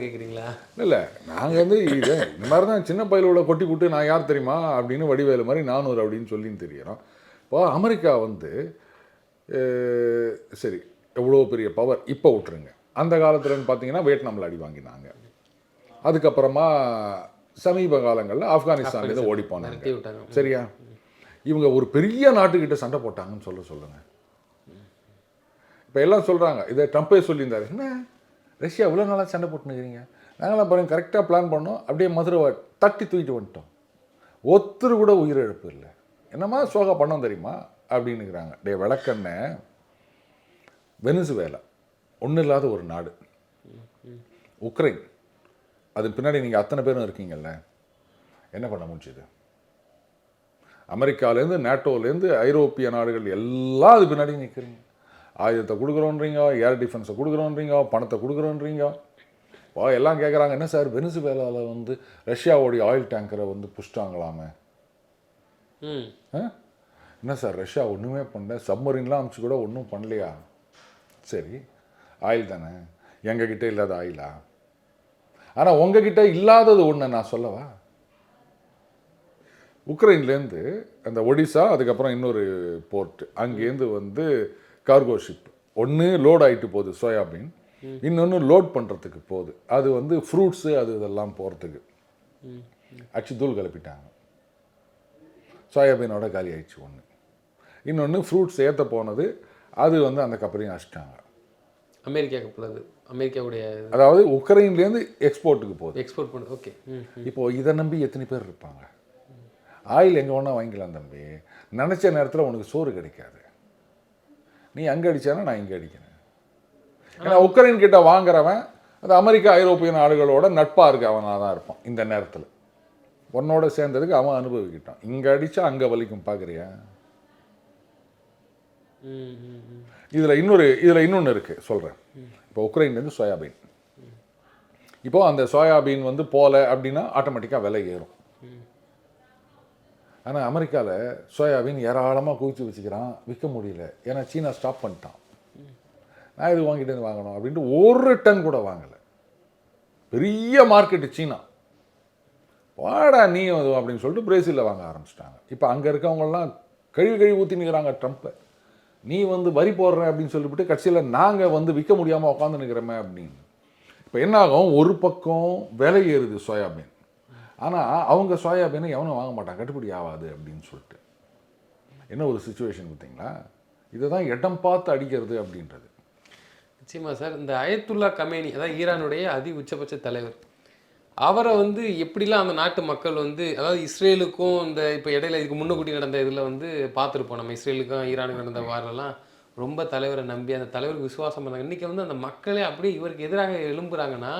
கேட்குறீங்களா? இல்லை, நாங்கள் வந்து இது இந்த மாதிரி தான் சின்ன பயிலோட கொட்டி விட்டு நான் யார் தெரியுமா அப்படின்னு வடிவேலு மாதிரி 400 அப்படின்னு சொல்லின்னு தெரிகிறோம். இப்போ அமெரிக்கா வந்து சரி எவ்வளோ பெரிய பவர் இப்போ விட்டுருங்க. அந்த காலத்துலன்னு பார்த்தீங்கன்னா வியட்நாமில் அடி வாங்கினாங்க. அதுக்கப்புறமா சமீப காலங்களில் ஆப்கானிஸ்தான்லேருந்து ஓடி போனாங்க. சரியா? இவங்க ஒரு பெரிய நாட்டுக்கிட்ட சண்டை போட்டாங்கன்னு சொல்லுங்கள். இப்போ எல்லாம் சொல்கிறாங்க, இதை ட்ரம்ப்பே சொல்லியிருந்தார், என்ன ரஷ்யா இவ்வளோ நாளாக சண்டை போட்டுனுக்கிறீங்க, நாங்களாம் பாருங்கள் கரெக்டாக பிளான் பண்ணோம், அப்படியே மதுரை தட்டி தூக்கிட்டு வந்துட்டோம், ஒருத்தர் கூட உயிரிழப்பு இல்லை, என்னமா சோகா பண்ணோம் தெரியுமா அப்படின்னுக்கிறாங்க. டே விளக்கண்ண, வெனிசுவேலா ஒன்றும் இல்லாத ஒரு நாடு, உக்ரைன், அது பின்னாடி நீங்கள் அத்தனை பேரும் இருக்கீங்கல்ல, என்ன பண்ண முடிச்சுது? அமெரிக்காலேருந்து நேட்டோலேருந்து ஐரோப்பிய நாடுகள் எல்லாம் அது பின்னாடி நிற்கிறீங்க. ஆயுதத்தை கொடுக்குறோன்றீங்க, ஏர் டிஃபென்ஸை கொடுக்குறோன்றீங்க, பணத்தை கொடுக்குறோன்றீங்க. இப்போ எல்லாம் கேட்குறாங்க, என்ன சார் வெனிசுவேலாவில் வந்து ரஷ்யாவோடைய ஆயில் டேங்கரை வந்து புஷ்டாங்களாமே, என்ன சார் ரஷ்யா ஒன்றுமே பண்ணல, சப்மரீன்லாம் அனுப்பிச்சு கூட ஒன்றும் பண்ணலையா? சரி, ஆயில் தானே, எங்ககிட்ட இல்லாத ஆயிலா? ஆனால் உங்ககிட்ட இல்லாதது ஒன்று நான் சொல்லவா? உக்ரைன்லேருந்து அந்த ஒடிசா, அதுக்கப்புறம் இன்னொரு போர்ட், அங்கேருந்து வந்து கார்கோ ஷிப் ஒன்று லோட் ஆகிட்டு போகுது சோயாபீன், இன்னொன்று லோட் பண்ணுறதுக்கு போகுது, அது வந்து ஃப்ரூட்ஸு அது இதெல்லாம் போகிறதுக்கு அச்சு தூள் கிளப்பிட்டாங்க. சோயாபீனோட காலி ஆயிடுச்சு ஒன்று, இன்னொன்று ஃப்ரூட்ஸ் ஏற்ற போனது, அது வந்து அந்த கப்பலையும் அடிச்சிட்டாங்க. அமெரிக்காவுக்கு அமெரிக்காவுடைய, அதாவது உக்ரைன்லேருந்து எக்ஸ்போர்ட்டுக்கு போகுது, எக்ஸ்போர்ட் பண்ணுது. ஓகே, இப்போது இதை நம்பி எத்தனை பேர் இருப்பாங்க? ஆயில் எங்கே வேணால் வாங்கிக்கலாம் தம்பி, நினச்ச நேரத்தில் உனக்கு சோறு கிடைக்காது. நீ அங்கே அடித்தானா நான் இங்கே அடிக்கிறேன். ஏன்னா உக்ரைன் கிட்ட வாங்குறவன் அது அமெரிக்கா ஐரோப்பிய நாடுகளோட நட்பாக இருக்க அவனாக தான் இருப்பான். இந்த நேரத்தில் உன்னோட சேர்ந்ததுக்கு அவன் அனுபவிக்கிட்டான். இங்கே அடித்தா அங்கே வலிக்கும், பார்க்குறியா? இதில் இன்னொன்று இருக்குது சொல்கிறேன். இப்போ உக்ரைன்லேருந்து சோயாபீன், இப்போ அந்த சோயாபீன் வந்து போகல அப்படின்னா ஆட்டோமேட்டிக்காக விலை ஏறும். ஆனால் அமெரிக்காவில் சோயாபீன் ஏராளமாக குவிச்சு வச்சுக்கிறான், விற்க முடியல, ஏன்னா சீனா ஸ்டாப் பண்ணிட்டான். நான் இது வாங்கிட்டு வாங்கணும் அப்படின்ட்டு ஒரு டன் கூட வாங்கலை. பெரிய மார்க்கெட்டு சீனா, வாடா நீ அப்படின்னு சொல்லிட்டு பிரேசிலில் வாங்க ஆரம்பிச்சிட்டாங்க. இப்போ அங்கே இருக்கவங்கெல்லாம் கழுவி ஊற்றி நிற்கிறாங்க ட்ரம்ப்பை. நீ வந்து வரி போடுற அப்படின்னு சொல்லிவிட்டு கட்சியில் நாங்கள் வந்து விற்க முடியாமல் உட்காந்து நிற்கிறோமே அப்படின்னு. இப்போ என்ன ஆகும், ஒரு பக்கம் விலை ஏறுது சோயாபீன், ஆனால் அவங்க சோயாபீனை எவனும் வாங்க மாட்டான், கட்டுப்படி ஆகாது அப்படின்னு சொல்லிட்டு. என்ன ஒரு சுச்சுவேஷன் பார்த்தீங்களா? இதை தான் இடம் பார்த்து அடிக்கிறது அப்படின்றது. நிச்சயமா சார். இந்த அயத்துல்லா கமேனி, அதாவது ஈரானுடைய அதி உச்சபட்ச தலைவர், அவரை வந்து எப்படிலாம் அந்த நாட்டு மக்கள் வந்து, அதாவது இஸ்ரேலுக்கும் இந்த இப்போ இடையில இதுக்கு முன்னக்கூட்டி நடந்த இதில் வந்து பார்த்துருப்போம் நம்ம, இஸ்ரேலுக்கும் ஈரானுக்கு நடந்த வாரெல்லாம் ரொம்ப தலைவரை நம்பி அந்த தலைவருக்கு விசுவாசம் பண்ணாங்க. இன்றைக்கி வந்து அந்த மக்களே அப்படியே இவருக்கு எதிராக எழும்புறாங்கன்னா,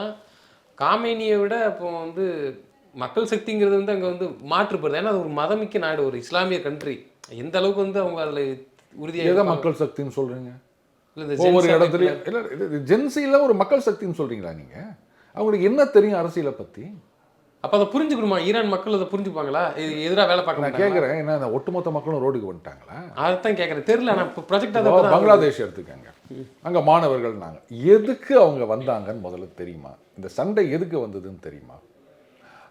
காமேனியை விட இப்போ வந்து மக்கள் சக்திங்கிறது வந்து அங்கே வந்து மாற்றுப்படுது. ஏன்னா அது ஒரு மதமிக்க நாடு, ஒரு இஸ்லாமிய கண்ட்ரி. எந்த அளவுக்கு வந்து அவங்க அதில் உறுதியாக மக்கள் சக்தின்னு சொல்கிறீங்க? ஒவ்வொரு இடத்துலையும் இல்லை, ஜென்சியில் ஒரு மக்கள் சக்தின்னு சொல்கிறீங்களா நீங்கள்? அவங்களுக்கு என்ன தெரியும் அரசியலை பற்றி? அப்போ அதை புரிஞ்சுக்கணுமா? ஈரான் மக்கள் அதை புரிஞ்சுப்பாங்களா? இது எதிராக வேலை பார்க்க நான் கேட்குறேன். என்ன ஒட்டுமொத்த மக்களும் ரோடுக்கு வந்துட்டாங்களா? அதைத்தான் கேட்குறேன். தெரியல. நான் இப்போ ப்ராஜெக்ட் பங்களாதேஷ் எடுத்துக்கங்க, அங்கே மாணவர்கள் நாங்கள் எதுக்கு அவங்க வந்தாங்கன்னு முதல்ல தெரியுமா? இந்த சண்டை எதுக்கு வந்ததுன்னு தெரியுமா?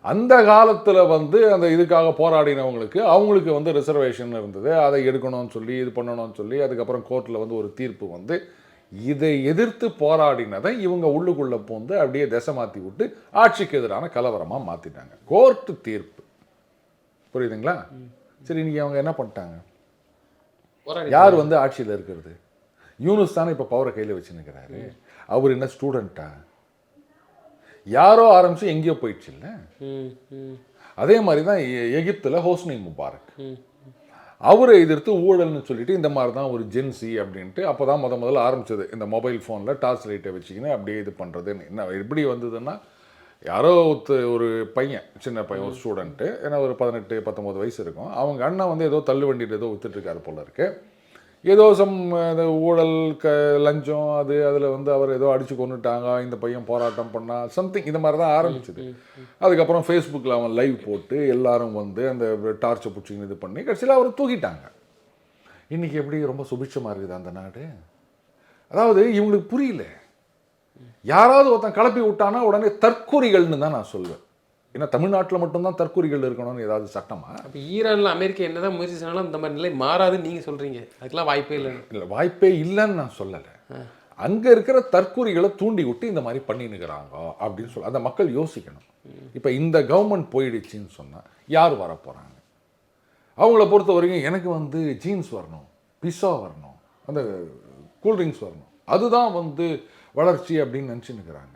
அந்த காலத்தில் வந்து அந்த இதுக்காக போராடினவங்களுக்கு அவங்களுக்கு வந்து ரிசர்வேஷன் இருந்தது, அதை எடுக்கணும்னு சொல்லி இது பண்ணணும்னு சொல்லி அதுக்கப்புறம் கோர்ட்டில் வந்து ஒரு தீர்ப்பு வந்து இதை எதிர்த்து போராடினதை இவங்க உள்ளுக்குள்ளே போந்து அப்படியே திசை மாற்றி விட்டு ஆட்சிக்கு எதிரான கலவரமாக மாற்றிட்டாங்க. கோர்ட்டு தீர்ப்பு, புரியுதுங்களா? சரி, இன்றைக்கி அவங்க என்ன பண்ணிட்டாங்க? யார் வந்து ஆட்சியில் இருக்கிறது? யூனுஸ் தானே இப்போ பவரை கையில் வச்சு நிற்கிறாரு. அவர் என்ன ஸ்டூடெண்ட்டா? யாரோ ஆரம்பித்து எங்கேயோ போயிடுச்சு இல்லை? அதே மாதிரி தான் எகிப்தில் ஹோஸ்னி முபாரக், அவரை எதிர்த்து ஊழல்னு சொல்லிட்டு இந்த மாதிரி தான் ஒரு ஜென்சி அப்படின்ட்டு அப்போ தான் முதல்ல ஆரம்பிச்சது. இந்த மொபைல் ஃபோனில் டார்ச் லைட்டை வச்சுக்கின்னு அப்படியே இது பண்ணுறதுன்னு. என்ன எப்படி வந்ததுன்னா, யாரோ ஒரு பையன், சின்ன பையன், ஒரு ஸ்டூடெண்ட்டு, ஏன்னா ஒரு 18-19 வயசு இருக்கும், அவங்க அண்ணன் வந்து ஏதோ தள்ளு வண்டிட்டு ஏதோ வித்துட்ருக்காரு போல இருக்கு, ஏதோ ஊழல் லஞ்சம் அதில் வந்து அவர் ஏதோ அடித்து கொண்டுட்டாங்க, இந்த பையன் போராட்டம் பண்ணா சம்திங், இந்த மாதிரி தான் ஆரம்பிச்சது. அதுக்கப்புறம் ஃபேஸ்புக்கில் அவன் லைவ் போட்டு எல்லாரும் வந்து அந்த டார்ச்சை பிடிச்சின்னு இது பண்ணி கடைசியில் அவரை தூக்கிட்டாங்க. இன்றைக்கி எப்படி ரொம்ப சுபிட்சமாக இருக்குது அந்த நாடு. அதாவது இவங்களுக்கு புரியல, யாராவது ஒருத்தன் கிளப்பி விட்டானா உடனே தற்கொலைகள்னு தான் நான் சொல்வேன். ஏன்னா தமிழ்நாட்டில் மட்டும்தான் தற்கொலைகள் இருக்கணும்னு ஏதாவது சட்டமா? அப்போ ஈரானில் அமெரிக்கா என்னதான் முயற்சி செஞ்சாலும் இந்த மாதிரி நிலை மாறாதுன்னு நீங்கள் சொல்கிறீங்க. அதுக்கெல்லாம் வாய்ப்பே இல்லை. இல்லை, வாய்ப்பே இல்லைன்னு நான் சொல்லலை. அங்கே இருக்கிற தற்கொலைகளை தூண்டி விட்டு இந்த மாதிரி பண்ணினுக்கிறாங்க அப்படின்னு சொல்ல அந்த மக்கள் யோசிக்கணும். இப்போ இந்த கவர்மெண்ட் போயிடுச்சின்னு சொன்னால் யார் வர போகிறாங்க? அவங்கள பொறுத்த வரைக்கும் எனக்கு வந்து ஜீன்ஸ் வரணும், பிஸா வரணும், அந்த கூல்ட்ரிங்க்ஸ் வரணும், அதுதான் வந்து வளர்ச்சி அப்படின்னு நினச்சின்னுக்கிறாங்க.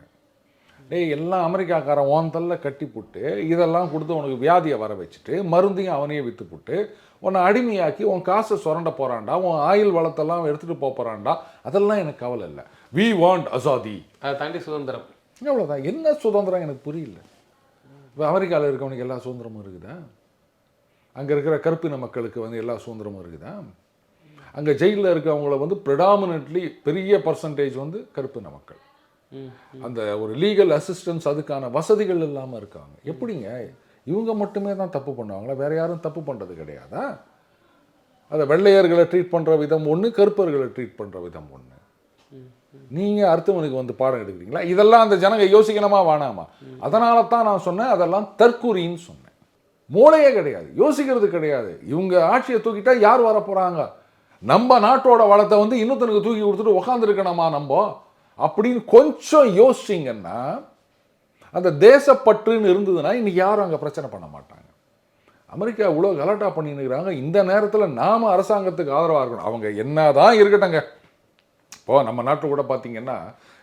டேய், எல்லாம் அமெரிக்காக்காரன் ஓந்தல்ல கட்டி போட்டு இதெல்லாம் கொடுத்து உனக்கு வியாதியை வர வச்சுட்டு மருந்தையும் அவனையே விற்று போட்டு உன்னை அடிமையாக்கி உன் காசை சுரண்ட போகிறான்டா, உன் ஆயில் வளத்தெல்லாம் எடுத்துகிட்டு போகிறான்டா. அதெல்லாம் எனக்கு கவலை இல்லை. வி வாண்ட் அசாதி, அதை தாண்டி சுதந்திரம். எவ்வளோதான். என்ன சுதந்திரம் எனக்கு புரியல. இப்போ அமெரிக்காவில் இருக்கவனுக்கு எல்லா சுதந்திரமும் இருக்குதா? அங்கே இருக்கிற கருப்பின மக்களுக்கு வந்து எல்லா சுதந்திரமும் இருக்குதா? அங்கே ஜெயிலில் இருக்கவங்கள வந்து ப்ரிடாமினென்ட்லி பெரிய பர்சன்டேஜ் வந்து கருப்பின மக்கள். அந்த ஒரு லீகல் அசிஸ்டன்ஸ் அதுக்கான வசதிகள் இல்லாமல் இருக்காங்க. எப்படிங்க இவங்க மட்டுமே தான் தப்பு பண்ணுவாங்களா? வேற யாரும் தப்பு பண்ணுறது கிடையாதா? அதை வெள்ளையர்களை ட்ரீட் பண்ணுற விதம் ஒன்று, கருப்பர்களை ட்ரீட் பண்ணுற விதம் ஒன்று. நீங்கள் அடுத்தவனுக்கு வந்து பாடம் எடுக்கிறீங்களா? இதெல்லாம் அந்த ஜனங்க யோசிக்கணுமா வேணாமா? அதனால தான் நான் சொன்னேன் அதெல்லாம் தற்கூரின்னு சொன்னேன். மூளையே கிடையாது, யோசிக்கிறது கிடையாது. இவங்க ஆட்சியை தூக்கிட்டா யார் வர போகிறாங்க? நம்ம நாட்டோட வளத்தை வந்து இன்னொருத்தனுக்கு தூக்கி கொடுத்துட்டு உக்காந்துருக்கணுமா நம்ம அப்படின்னு கொஞ்சம் யோசிச்சிங்கன்னா, அந்த தேசப்பற்றுன்னு இருந்ததுன்னா இன்னைக்கு யாரும் அங்கே பிரச்சனை பண்ண மாட்டாங்க. அமெரிக்கா இவ்வளோ கலாட்டா பண்ணினுக்கிறாங்க. இந்த நேரத்தில் நாம் அரசாங்கத்துக்கு ஆதரவாக இருக்கணும். அவங்க என்ன தான் இருக்கட்டங்க. இப்போது நம்ம நாட்டில் கூட பார்த்தீங்கன்னா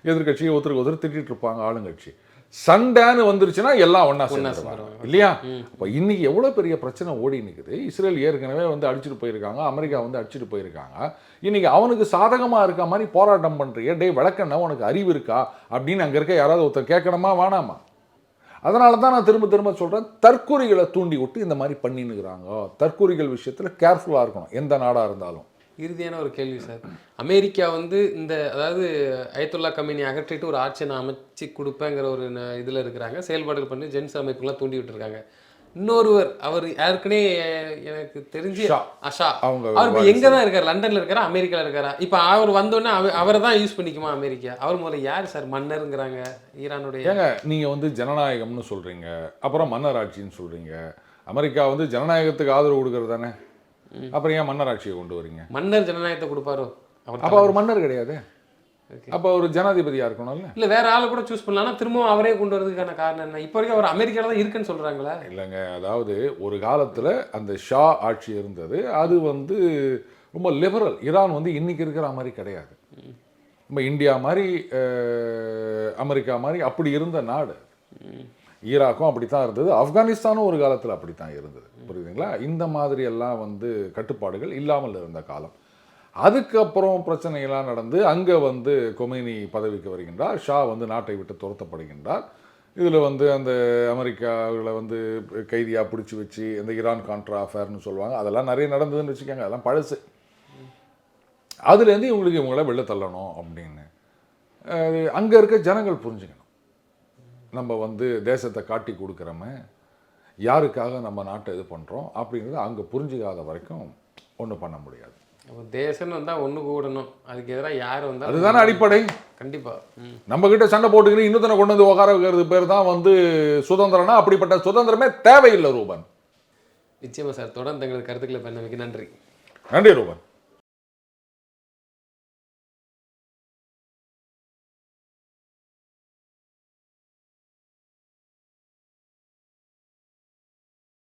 எதிர்கட்சியை ஒருத்தருக்கு திட்டிகிட்டு இருப்பாங்க ஆளுங்கட்சி. சண்டைன்னு வந்துருச்சுன்னா எல்லாம் ஒன்றா சேர்ந்துருவாங்க இல்லையா? அப்போ இன்றைக்கி எவ்வளோ பெரிய பிரச்சனை ஓடி நிற்குது. இஸ்ரேல் ஏற்கனவே வந்து அடிச்சுட்டு போயிருக்காங்க, அமெரிக்கா வந்து அடிச்சுட்டு போயிருக்காங்க. இன்றைக்கி அவனுக்கு சாதகமாக இருக்க மாதிரி போராட்டம் பண்ணுறிய, டே விளக்கண்ணா உனக்கு அறிவு இருக்கா அப்படின்னு அங்கே இருக்க யாராவது ஒருத்தர் கேட்கணுமா வேணாமா? அதனால தான் நான் திரும்ப திரும்ப சொல்கிறேன், தற்கொலைகளை தூண்டி விட்டு இந்த மாதிரி பண்ணின்னுக்கிறாங்க. தற்கொலைகள் விஷயத்தில் கேர்ஃபுல்லாக இருக்கணும் எந்த நாடாக இருந்தாலும். இறுதியான ஒரு கேள்வி சார். அமெரிக்கா வந்து இந்த அதாவது அயத்துல்லா கமேனி அகற்றிட்டு ஒரு ஆட்சியை நான் அமைச்சு கொடுப்பேங்கிற ஒரு இதில் இருக்கிறாங்க, செயல்பாடுகள் பண்ணி ஜென்ஸ் அமைப்புலாம் தூண்டி விட்டுருக்காங்க. இன்னொருவர் அவர் ஏற்கனவே எனக்கு தெரிஞ்சு ஷா. ஷா அவங்க அவர் இப்போ எங்கே தான் இருக்கார்? லண்டனில் இருக்காரா, அமெரிக்காவில் இருக்காரா? இப்போ அவர் வந்தோடனே அவரை தான் யூஸ் பண்ணிக்குமா அமெரிக்கா? அவர் முதல்ல யார் சார்? மன்னருங்கிறாங்க ஈரானுடைய. ஏங்க நீங்கள் வந்து ஜனநாயகம்னு சொல்கிறீங்க, அப்புறம் மன்னர் ஆட்சின்னு சொல்கிறீங்க. அமெரிக்கா வந்து ஜனநாயகத்துக்கு ஆதரவு கொடுக்கறது தானே, அப்புறம் ஏன் மன்னர் ஆட்சியை கொண்டு வரீங்க? மன்னர் ஜனநாயகத்தை கொடுப்பாரோ? அப்போ அவர் மன்னர் கிடையாது, அப்போ அவர் ஜனாதிபதியாக இருக்கணும்ல. இல்லை வேற ஆளை கூட சூஸ் பண்ணலாம், திரும்பவும் அவரே கொண்டு வரதுக்கான காரணம் என்ன? இப்போ வரைக்கும் அவர் அமெரிக்காவில் தான் இருக்குன்னு சொல்கிறாங்களா? இல்லைங்க, அதாவது ஒரு காலத்தில் அந்த ஷா ஆட்சி இருந்தது, அது வந்து ரொம்ப லிபரல். ஈரான் வந்து இன்னைக்கு இருக்கிற மாதிரி கிடையாது, நம்ம இந்தியா மாதிரி அமெரிக்கா மாதிரி அப்படி இருந்த நாடு. ஈராக்கும் அப்படி தான் இருந்தது, ஆப்கானிஸ்தானும் ஒரு காலத்தில் அப்படி தான் இருந்தது, புரியுதுங்களா? இந்த மாதிரி எல்லாம் வந்து கட்டுப்பாடுகள் இல்லாமல் இருந்த காலம். அதுக்கப்புறம் பிரச்சனைகள்லாம் நடந்து அங்கே வந்து கொமேனி பதவிக்கு வருகின்றார், ஷா வந்து நாட்டை விட்டு துரத்தப்படுகின்றார். இதில் வந்து அந்த அமெரிக்காவில் வந்து கைதியாக பிடிச்சி வச்சு இந்த ஈரான் கான்ட்ரா அஃபேர்னு சொல்லுவாங்க, அதெல்லாம் நிறைய நடந்ததுன்னு வச்சுக்கோங்க, அதெல்லாம் பழசு. அதுலேருந்து இவங்களை வெளில தள்ளணும் அப்படின்னு அங்கே இருக்க ஜனங்கள் புரிஞ்சுக்கணும். நம்ம வந்து தேசத்தை காட்டி கொடுக்குறோமே, யாருக்காக நம்ம நாட்டை இது பண்ணுறோம் அப்படிங்கிறது அங்கே புரிஞ்சுக்காத வரைக்கும் ஒன்றும் பண்ண முடியாது. தேசம்னு வந்தால் ஒன்று கூடணும், அதுக்கு எதிராக யார் வந்தால் அதுதானே அடிப்படை. கண்டிப்பாக நம்ம கிட்ட சண்டை போட்டுக்கிட்டு இன்னொருத்தனை கொண்டு வந்து உட்கார வைக்கிறது பேர் தான் வந்து சுதந்திரம்னா, அப்படிப்பட்ட சுதந்திரமே தேவையில்லை ரூபன். நிச்சயமாக சார். தொடர்ந்து தங்களது கருத்துக்களை பண்ணமைக்கு நன்றி. நன்றி ரூபன்.